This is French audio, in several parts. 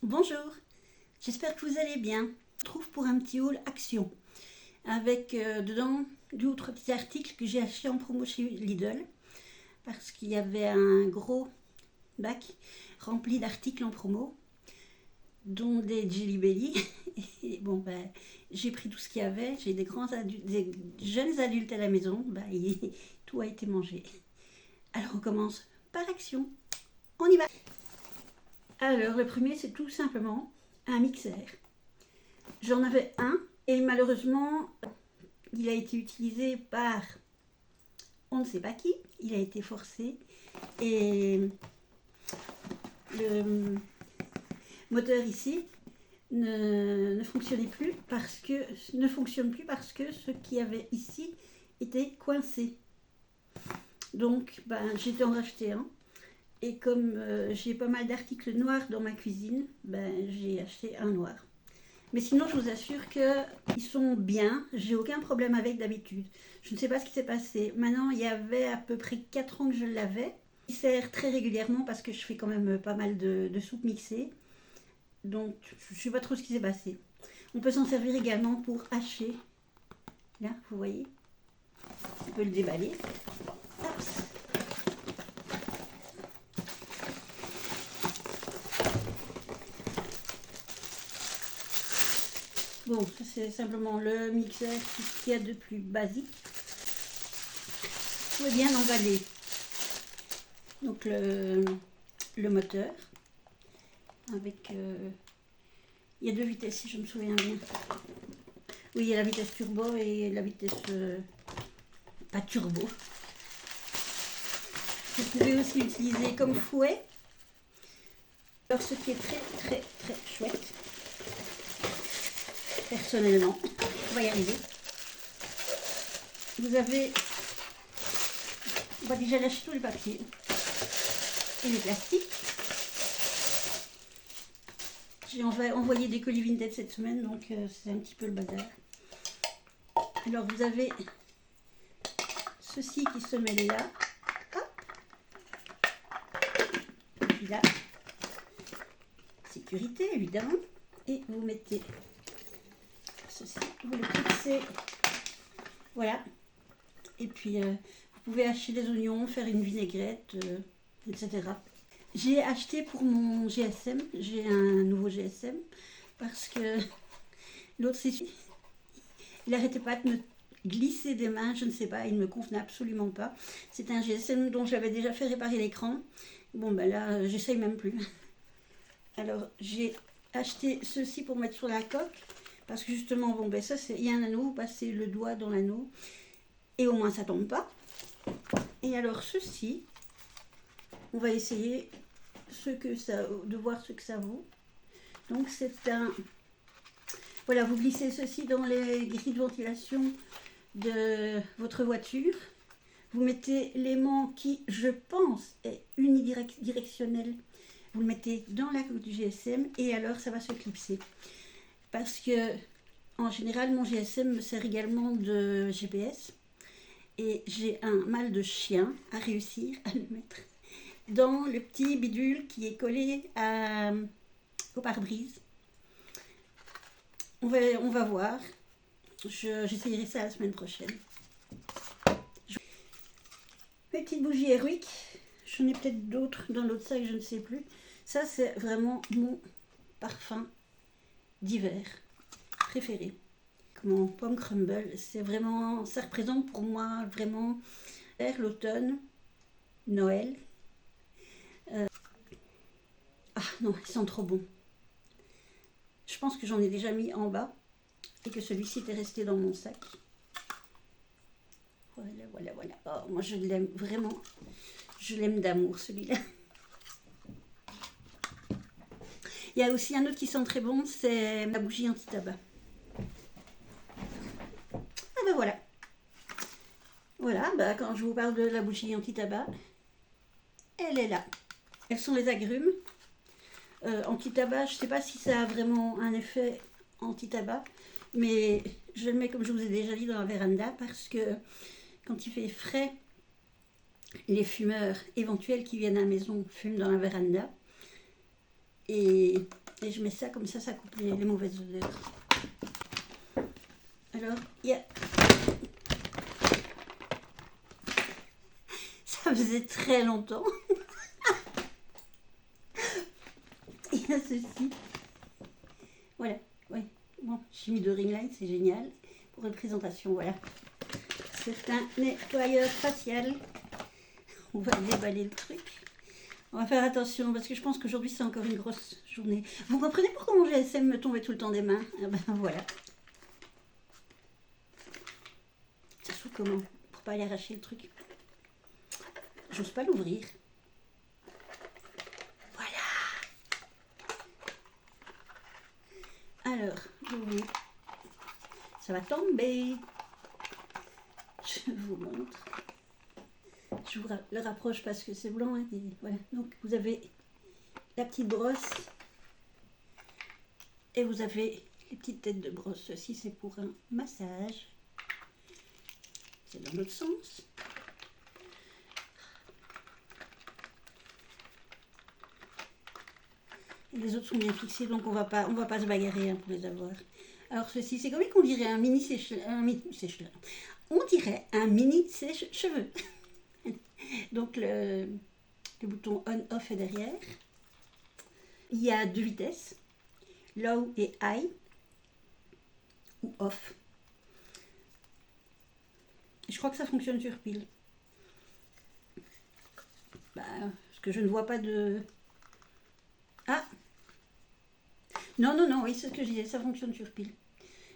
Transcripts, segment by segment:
Bonjour, j'espère que vous allez bien. Je trouve pour un petit haul action avec dedans 2 ou 3 petits articles que j'ai achetés en promo chez Lidl parce qu'il y avait un gros bac rempli d'articles en promo, dont des Jelly Belly. Et bon, j'ai pris tout ce qu'il y avait. J'ai des jeunes adultes à la maison. Tout a été mangé. Alors on commence par action. On y va. Alors le premier, c'est tout simplement un mixeur. J'en avais un et malheureusement il a été utilisé par on ne sait pas qui, il a été forcé et le moteur ici ne fonctionne plus parce que ce qu'il y avait ici était coincé. Donc j'ai dû en racheter un. Et comme j'ai pas mal d'articles noirs dans ma cuisine, j'ai acheté un noir. Mais sinon, je vous assure qu'ils sont bien. J'ai aucun problème avec d'habitude. Je ne sais pas ce qui s'est passé. Maintenant, il y avait à peu près 4 ans que je l'avais. Il sert très régulièrement parce que je fais quand même pas mal de soupes mixées. Donc, je ne sais pas trop ce qui s'est passé. On peut s'en servir également pour hacher. Là, vous voyez. On peut le déballer. Hop. Bon, ça c'est simplement le mixeur qu'il y a de plus basique. Tout est bien emballé. Donc le moteur avec il y a 2 vitesses si je me souviens bien. Oui, il y a la vitesse turbo et la vitesse pas turbo. Vous pouvez aussi l'utiliser comme fouet. Alors ce qui est très très très chouette, personnellement, on va y arriver. Vous avez, on va déjà lâcher tous les papiers et les plastiques. J'ai envoyé des colis Vinted cette semaine, donc c'est un petit peu le bazar. Alors vous avez ceci qui se met là, hop, et puis là, sécurité évidemment, et vous mettez ceci, vous le fixez, voilà, et puis vous pouvez hacher des oignons, faire une vinaigrette, etc. J'ai acheté pour mon GSM, j'ai un nouveau GSM, parce que l'autre, il n'arrêtait pas de me glisser des mains, je ne sais pas, il ne me convenait absolument pas. C'est un GSM dont j'avais déjà fait réparer l'écran. Bon, là, j'essaye même plus. Alors, j'ai acheté ceci pour mettre sur la coque, parce que justement, ça, il y a un anneau, vous passez le doigt dans l'anneau, et au moins ça tombe pas. Et alors, ceci, on va essayer de voir ce que ça vaut. Donc, c'est un... Voilà, vous glissez ceci dans les grilles de ventilation de votre voiture. Vous mettez l'aimant qui, je pense, est unidirectionnel. Vous le mettez dans la coque du GSM et alors ça va se clipser. Parce que, en général, mon GSM me sert également de GPS. Et j'ai un mal de chien à réussir à le mettre dans le petit bidule qui est collé au pare-brise. On va voir. J'essayerai ça la semaine prochaine. Mes petites bougies Airwick. J'en ai peut-être d'autres dans l'autre sac, je ne sais plus. Ça, c'est vraiment mon parfum d'hiver préféré. Mon pomme crumble. C'est vraiment, ça représente pour moi vraiment l'automne, Noël. Ah non, ils sont trop bons. Je pense que j'en ai déjà mis en bas et que celui-ci était resté dans mon sac. Voilà. Oh, moi, je l'aime vraiment. Je l'aime d'amour, celui-là. Il y a aussi un autre qui sent très bon, c'est ma bougie anti-tabac. Ah voilà. Voilà, quand je vous parle de la bougie anti-tabac, elle est là. Elles sont les agrumes. Anti-tabac, je ne sais pas si ça a vraiment un effet anti-tabac, mais je le mets comme je vous ai déjà dit dans la véranda parce que quand il fait frais, les fumeurs éventuels qui viennent à la maison fument dans la véranda. Et Et je mets ça comme ça coupe les mauvaises odeurs. Alors, il y a... Ça faisait très longtemps. Il y a ceci. Voilà, oui. Bon, j'ai mis de ring light, c'est génial. Pour une présentation, voilà. C'est un nettoyeur facial. On va déballer le truc. On va faire attention parce que je pense qu'aujourd'hui c'est encore une grosse journée. Vous comprenez pourquoi mon GSM me tombait tout le temps des mains? Ah ben voilà. Ça s'ouvre comment? Pour pas aller arracher le truc. J'ose pas l'ouvrir. Voilà. Alors, j'ouvre. Ça va tomber. Je vous montre. Je vous le rapproche parce que c'est blanc. Hein, et voilà. Donc vous avez la petite brosse. Et vous avez les petites têtes de brosse. Ceci c'est pour un massage. C'est dans l'autre sens. Et les autres sont bien fixés, donc on va pas se bagarrer hein, pour les avoir. Alors ceci, c'est comme qu'on dirait un mini sèche-cheveux. On dirait un mini sèche-cheveux. Donc le bouton on-off est derrière. Il y a 2 vitesses, low et high, ou off. Et je crois que ça fonctionne sur pile. Bah, parce que je ne vois pas de... Ah! Non, non, non, oui, c'est ce que je disais, ça fonctionne sur pile.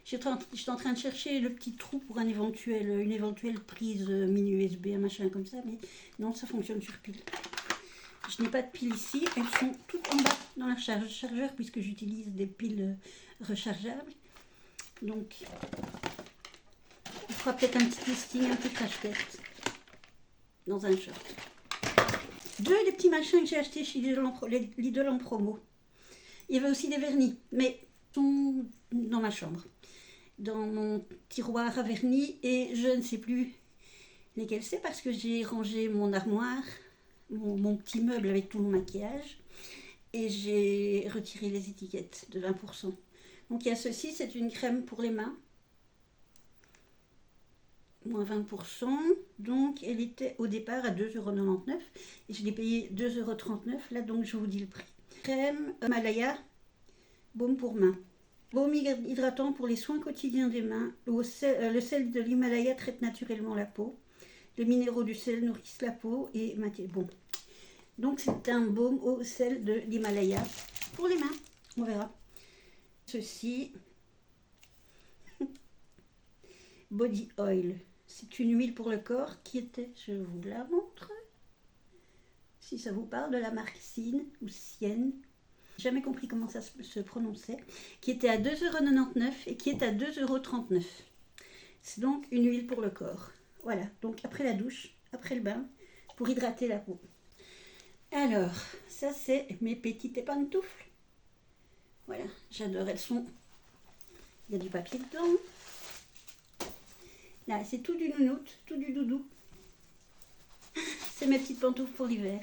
J'étais en train de chercher le petit trou pour une éventuelle prise mini USB, un machin comme ça, mais non, ça fonctionne sur pile. Je n'ai pas de piles ici, elles sont toutes en bas dans la chargeur puisque j'utilise des piles rechargeables. Donc, on fera peut-être un petit testing, un petit crash-test dans un short. 2 des petits machins que j'ai achetés chez Lidl en promo. Il y avait aussi des vernis, mais ils sont dans ma chambre, dans mon tiroir à vernis, et je ne sais plus lesquels c'est parce que j'ai rangé mon armoire, mon petit meuble avec tout mon maquillage, et j'ai retiré les étiquettes de 20%. Donc il y a ceci, c'est une crème pour les mains, moins 20%, donc elle était au départ à 2,99 € et je l'ai payé 2,39 €, là donc je vous dis le prix. Crème Himalaya, baume pour main. Baume hydratant pour les soins quotidiens des mains. Le sel de l'Himalaya traite naturellement la peau. Les minéraux du sel nourrissent la peau et bon. Donc c'est un baume au sel de l'Himalaya pour les mains. On verra. Ceci, body oil. C'est une huile pour le corps qui était, je vous la montre, si ça vous parle, de la marque Sienne ou Sienne. Jamais compris comment ça se prononçait, qui était à 2,99 € et qui est à 2,39 €. C'est donc une huile pour le corps. Voilà, donc après la douche, après le bain, pour hydrater la peau. Alors, ça c'est mes petites pantoufles. Voilà, j'adore, elles sont... Il y a du papier dedans. Là, c'est tout du nounoute, tout du doudou. C'est mes petites pantoufles pour l'hiver.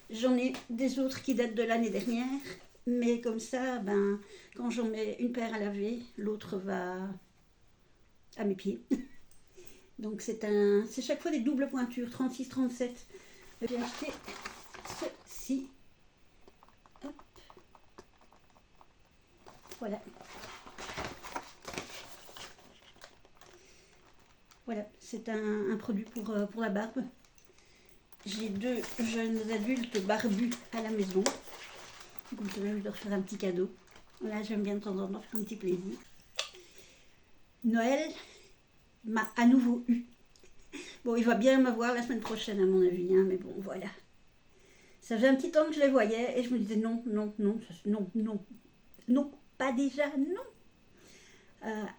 J'en ai des autres qui datent de l'année dernière, mais comme ça, ben, quand j'en mets une paire à laver, l'autre va à mes pieds. Donc c'est chaque fois des doubles pointures, 36-37. J'ai acheté ceci. Hop. Voilà. Voilà, c'est un produit pour la barbe. J'ai 2 jeunes adultes barbus à la maison. Donc je vais leur faire un petit cadeau. Là, j'aime bien de temps en temps faire un petit plaisir. Noël m'a à nouveau eu. Bon, il va bien m'avoir la semaine prochaine à mon avis, hein, mais bon, voilà. Ça faisait un petit temps que je les voyais et je me disais non, non, non, non, non, non, pas déjà, non.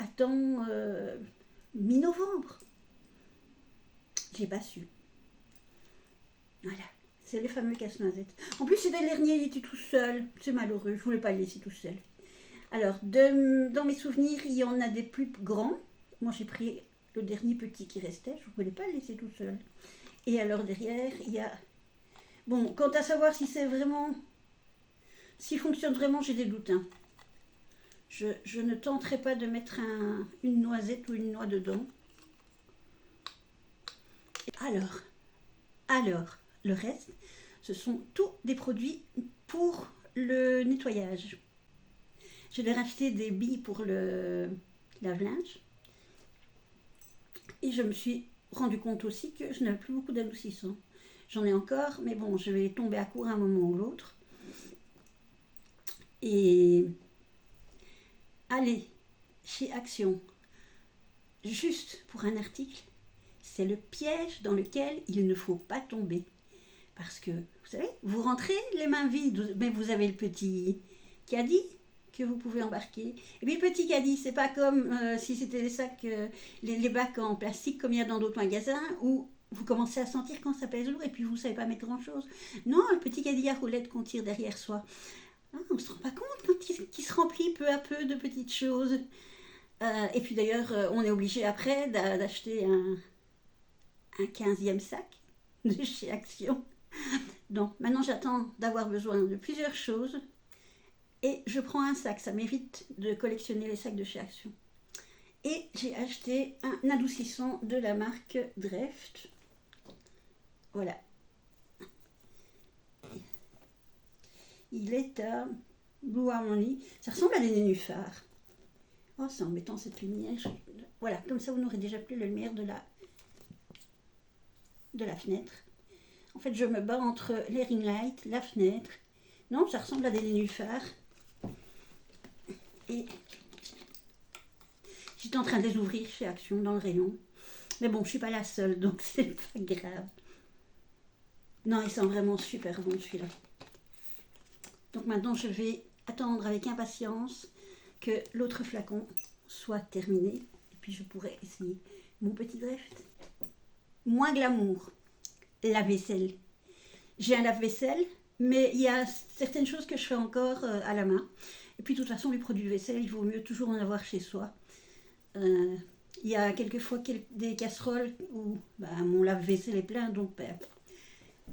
Attends, mi-novembre. J'ai pas su. Voilà, c'est les fameux casse-noisettes. En plus, c'est le dernier, il était tout seul. C'est malheureux, je voulais pas le laisser tout seul. Alors, dans mes souvenirs, il y en a des plus grands. Moi, j'ai pris le dernier petit qui restait. Je ne voulais pas le laisser tout seul. Et alors, derrière, il y a... Bon, quant à savoir si c'est vraiment S'il fonctionne vraiment, j'ai des doutes. Hein. Je ne tenterai pas de mettre une noisette ou une noix dedans. Alors, le reste, ce sont tous des produits pour le nettoyage. Je vais racheter des billes pour le lave-linge. Et je me suis rendu compte aussi que je n'avais plus beaucoup d'adoucissants. J'en ai encore, mais bon, je vais tomber à court à un moment ou l'autre. Et aller chez Action, juste pour un article, c'est le piège dans lequel il ne faut pas tomber. Parce que, vous savez, vous rentrez les mains vides, mais vous avez le petit caddie que vous pouvez embarquer. Et puis le petit caddie, c'est pas comme si c'était les sacs, les bacs en plastique comme il y a dans d'autres magasins où vous commencez à sentir quand ça pèse lourd et puis vous savez pas mettre grand chose. Non, le petit caddie à roulettes qu'on tire derrière soi. Ah, on ne se rend pas compte quand il se remplit peu à peu de petites choses. Et puis d'ailleurs, on est obligé après d'acheter un 15e sac de chez Action. Donc maintenant j'attends d'avoir besoin de plusieurs choses et je prends un sac, ça m'évite de collectionner les sacs de chez Action. Et j'ai acheté un adoucissant de la marque Dreft. Voilà. Il est à Blue Harmony. Ça ressemble à des nénuphars. Oh, c'est embêtant cette lumière. Voilà, comme ça vous n'aurez déjà plus la lumière de la fenêtre. En fait, je me bats entre les ring lights, la fenêtre. Non, ça ressemble à des nénuphars. Et j'étais en train de les ouvrir chez Action dans le rayon. Mais bon, je ne suis pas la seule, donc c'est pas grave. Non, il sent vraiment super bon celui-là. Donc maintenant, je vais attendre avec impatience que l'autre flacon soit terminé. Et puis je pourrai essayer mon petit Dreft. Moins glamour. Lave-vaisselle. J'ai un lave-vaisselle, mais il y a certaines choses que je fais encore à la main. Et puis de toute façon, les produits de vaisselle, il vaut mieux toujours en avoir chez soi. Il y a quelquefois des casseroles où mon lave-vaisselle est plein, donc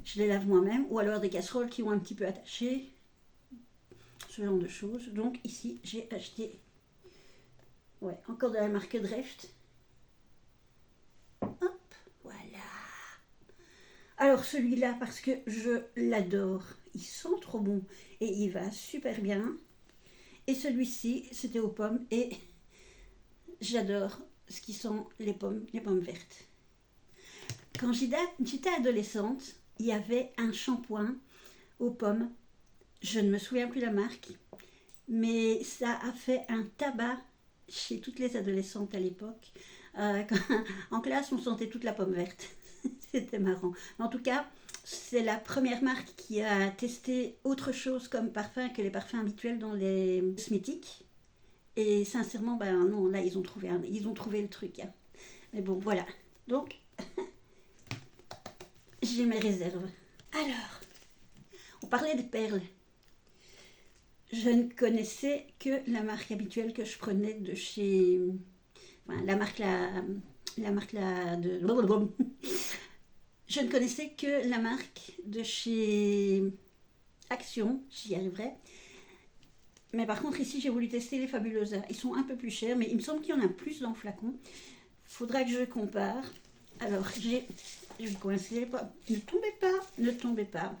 je les lave moi-même. Ou alors des casseroles qui ont un petit peu attaché. Ce genre de choses. Donc ici, j'ai acheté encore de la marque Dreft. Hop, voilà. Alors celui-là, parce que je l'adore, il sent trop bon et il va super bien. Et celui-ci, c'était aux pommes et j'adore ce qui sent les pommes vertes. Quand j'étais adolescente, il y avait un shampoing aux pommes. Je ne me souviens plus la marque, mais ça a fait un tabac chez toutes les adolescentes à l'époque. En classe, on sentait toute la pomme verte. C'était marrant. En tout cas, c'est la première marque qui a testé autre chose comme parfum que les parfums habituels dans les cosmétiques. Et sincèrement, non, là, ils ont trouvé le truc. Hein. Mais bon, voilà. Donc, j'ai mes réserves. Alors, on parlait de perles. Je ne connaissais que la marque habituelle que je prenais de chez... la marque de... Je ne connaissais que la marque de chez Action, j'y arriverai. Mais par contre, ici, j'ai voulu tester les Fabulosa. Ils sont un peu plus chers, mais il me semble qu'il y en a plus dans le flacon. Il faudra que je compare. Alors, je vais coincer les pas. Ne tombez pas.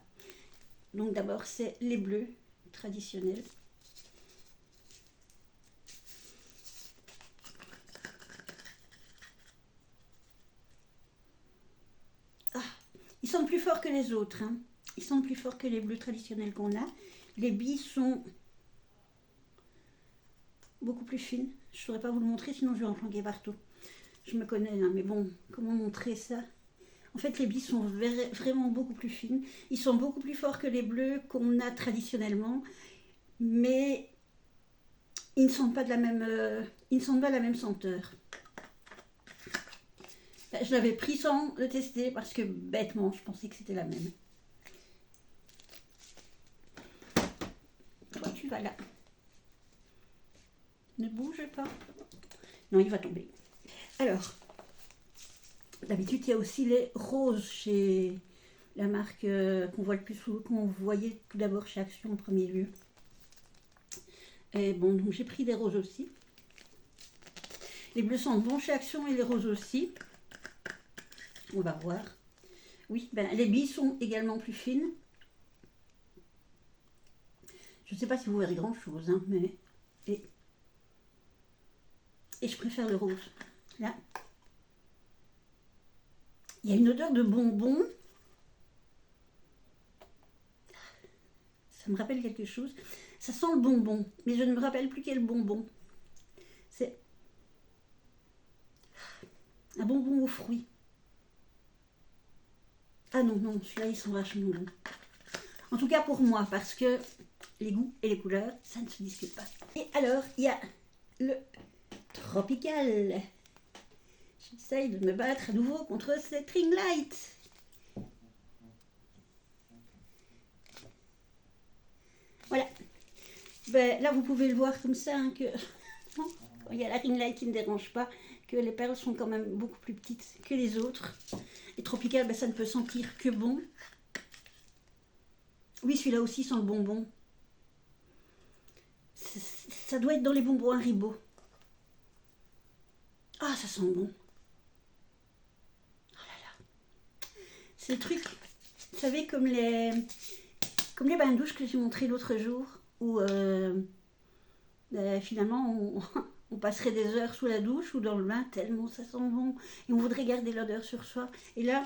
Donc d'abord, c'est les bleus traditionnels. Ils sentent plus fort que les autres. Hein. Ils sentent plus fort que les bleus traditionnels qu'on a. Les billes sont beaucoup plus fines. Je ne saurais pas vous le montrer, sinon je vais en flanquer partout. Je me connais, hein, mais bon, comment montrer ça? En fait, les billes sont vraiment beaucoup plus fines. Ils sont beaucoup plus forts que les bleus qu'on a traditionnellement. Mais ils ne sentent pas la même senteur. Je l'avais pris sans le tester parce que bêtement, je pensais que c'était la même. Toi, tu vas là. Ne bouge pas. Non, il va tomber. Alors, d'habitude, il y a aussi les roses chez la marque qu'on voit le plus souvent, qu'on voyait tout d'abord chez Action en premier lieu. Et bon, donc j'ai pris des roses aussi. Les bleus sont bons chez Action et les roses aussi. On va voir. Oui, ben, les billes sont également plus fines. Je ne sais pas si vous verrez grand chose, hein, mais... Et je préfère le rose. Là. Il y a une odeur de bonbon. Ça me rappelle quelque chose. Ça sent le bonbon, mais je ne me rappelle plus quel bonbon. C'est un bonbon aux fruits. Ah non, non, celui-là, ils sont vachement bons. En tout cas pour moi, parce que les goûts et les couleurs, ça ne se discute pas. Et alors, il y a le Tropical. J'essaye de me battre à nouveau contre cette ring light. Voilà. Ben, là, vous pouvez le voir comme ça, hein, que il y a la ring light qui ne dérange pas, que les perles sont quand même beaucoup plus petites que les autres. Et Tropical, ben, ça ne peut sentir que bon. Oui, celui-là aussi sent le bonbon. Ça doit être dans les bonbons Haribo. Ah, ça sent bon. Oh là là. C'est le truc, vous savez, comme les bains de douche que j'ai montré l'autre jour, où finalement on passerait des heures sous la douche ou dans le bain tellement ça sent bon et on voudrait garder l'odeur sur soi. Et là,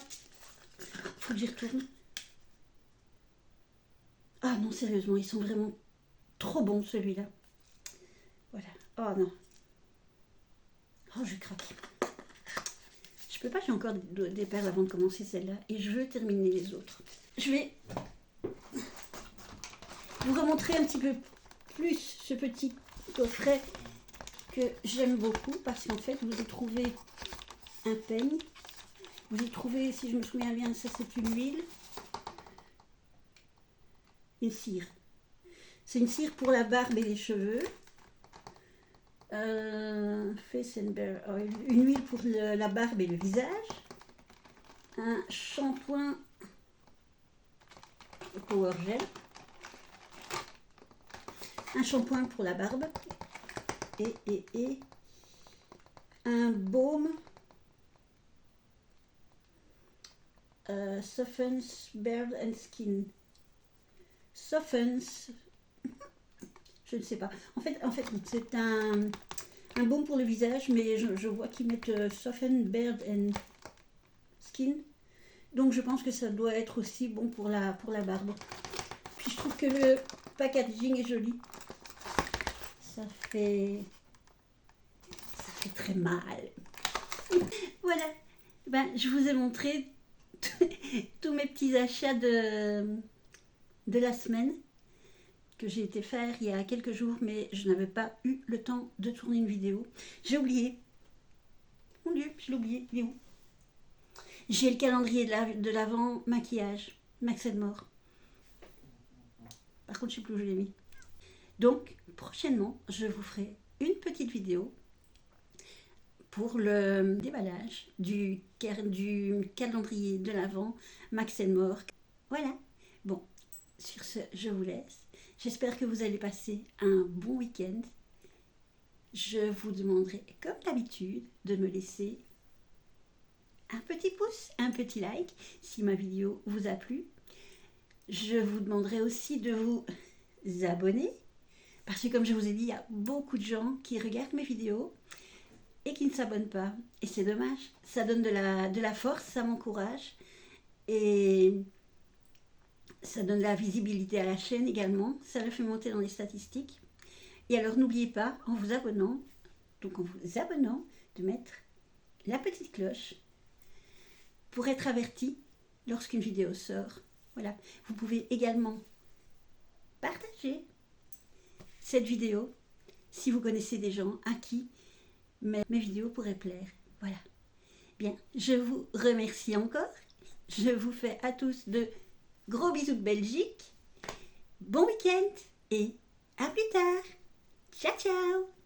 il faut que j'y retourne. Ah non, sérieusement, ils sont vraiment trop bons celui-là. Voilà. Oh non. Oh, je craque. Je peux pas, j'ai encore des perles avant de commencer celle-là. Et je veux terminer les autres. Je vais vous remontrer un petit peu plus ce petit coffret que j'aime beaucoup. Parce qu'en fait, vous y trouvez un peigne. Vous y trouvez, si je me souviens bien, ça c'est une huile. Une cire. C'est une cire pour la barbe et les cheveux. Face and Bear Oil, une huile pour la barbe et le visage, un shampoing Power Gel, un shampoing pour la barbe et un baume Softens Beard and Skin. Softens, je ne sais pas. En fait c'est un baume pour le visage, mais je vois qu'ils mettent Soften Beard and Skin. Donc je pense que ça doit être aussi bon pour la barbe. Puis je trouve que le packaging est joli. Ça fait très mal. Voilà. Ben, je vous ai montré tous mes petits achats de la semaine que j'ai été faire il y a quelques jours, mais je n'avais pas eu le temps de tourner une vidéo. J'ai oublié. Mon Dieu, je l'ai oublié. Il est où? J'ai le calendrier de l'Avent maquillage, Max More. Par contre, je ne sais plus où je l'ai mis. Donc, prochainement, je vous ferai une petite vidéo pour le déballage du calendrier de l'Avent Max More. Voilà. Bon, sur ce, je vous laisse. J'espère que vous allez passer un bon week-end. Je vous demanderai, comme d'habitude, de me laisser un petit pouce, un petit like, si ma vidéo vous a plu. Je vous demanderai aussi de vous abonner, parce que comme je vous ai dit, il y a beaucoup de gens qui regardent mes vidéos et qui ne s'abonnent pas. Et c'est dommage, ça donne de la force, ça m'encourage. Et ça donne de la visibilité à la chaîne également, ça le fait monter dans les statistiques. Et alors n'oubliez pas, en vous abonnant, de mettre la petite cloche pour être averti lorsqu'une vidéo sort. Voilà. Vous pouvez également partager cette vidéo si vous connaissez des gens à qui mes vidéos pourraient plaire. Voilà. Bien, je vous remercie encore. Je vous fais à tous de gros bisous de Belgique. Bon week-end et à plus tard. Ciao, ciao.